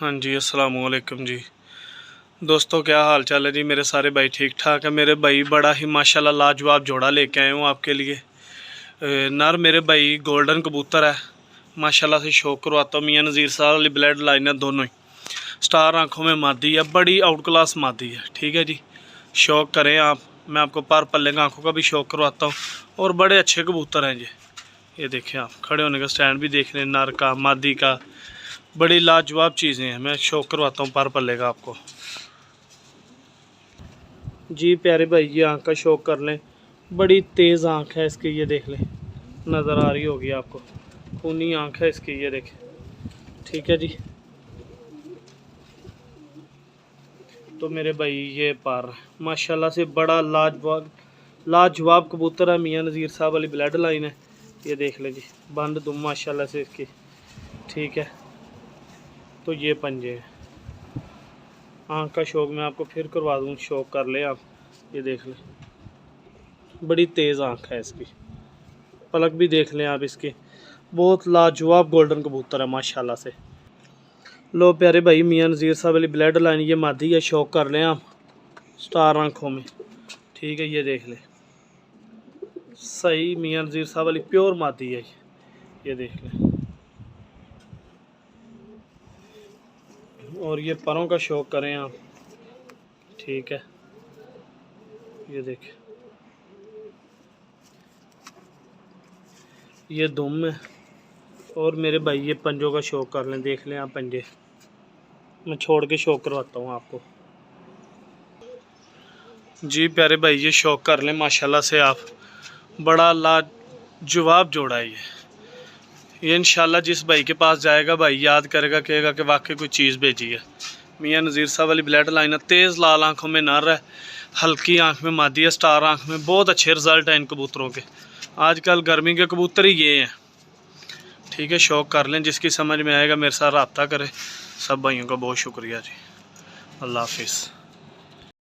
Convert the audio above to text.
हाँ जी, अस्सलाम वालेकुम जी। दोस्तों क्या हाल चाल है जी। मेरे सारे भाई ठीक ठाक है। मेरे भाई बड़ा ही माशाल्लाह लाजवाब जोड़ा लेके आए हूँ आपके लिए। नर मेरे भाई गोल्डन कबूतर है, माशाल्लाह से शौक करवाता हूँ। मियाँ नज़ीर साहब वाली ब्लड लाइन है, दोनों ही स्टार आँखों में मादी है, बड़ी आउट क्लास मादी है। ठीक है जी, शौक करें आप। मैं आपको पर पल्ले का आँखों का भी शौक करवाता हूँ और बड़े अच्छे कबूतर हैं जी। ये देखें आप, खड़े होने का स्टैंड भी देख रहे हैं, नर का मादी का, बड़ी लाजवाब चीज़ें हैं। मैं शौक करवाता हूँ पर पल्ले का आपको जी। प्यारे भाई ये आँख का शौक कर लें, बड़ी तेज़ आँख है इसकी, ये देख लें, नज़र आ रही होगी आपको, खूनी आँख है इसकी, ये देखें। ठीक है जी, तो मेरे भाई ये पार माशाल्लाह से बड़ा लाजवाब कबूतर है। मियाँ नज़ीर साहब वाली ब्लड लाइन है, ये देख लें जी। बंद दुम माशाल्लाह से इसकी। ठीक है, तो ये पंजे हैं। आँख का शौक मैं आपको फिर करवा दूँ, शौक कर ले आप। ये देख लें, बड़ी तेज़ आँख है इसकी, पलक भी देख लें आप इसकी। बहुत लाजवाब गोल्डन कबूतर है माशाल्लाह से। लो प्यारे भाई, मियाँ नज़ीर साहब वाली ब्लड लाइन ये मादी है, शौक कर लें आप, स्टार आँखों में। ठीक है, ये देख लें, सही मियाँ नज़ीर साहब वाली प्योर मादी है, ये देख लें। और ये परों का शौक करें आप। ठीक है, ये देखें, ये दुम है। और मेरे भाई ये पंजों का शौक कर लें, देख लें आप पंजे, मैं छोड़ के शौक करवाता हूँ आपको जी। प्यारे भाई ये शौक कर लें माशाल्लाह से आप, बड़ा लाजवाब जोड़ा है ये इंशाल्लाह जिस भाई के पास जाएगा भाई याद करेगा, कहेगा कि वाकई कोई चीज़ भेजी है। मियाँ नज़ीर साहब वाली ब्लड लाइन है, तेज़ लाल आँखों में नर है, हल्की आँख में मादी है, स्टार आँख में। बहुत अच्छे रिज़ल्ट हैं इन कबूतरों के। आजकल गर्मी के कबूतर ही ये हैं। ठीक है, शौक कर लें, जिसकी समझ में आएगा मेरे साथ रब्ता करें। सब भाइयों का बहुत शुक्रिया जी। अल्लाह हाफिज़।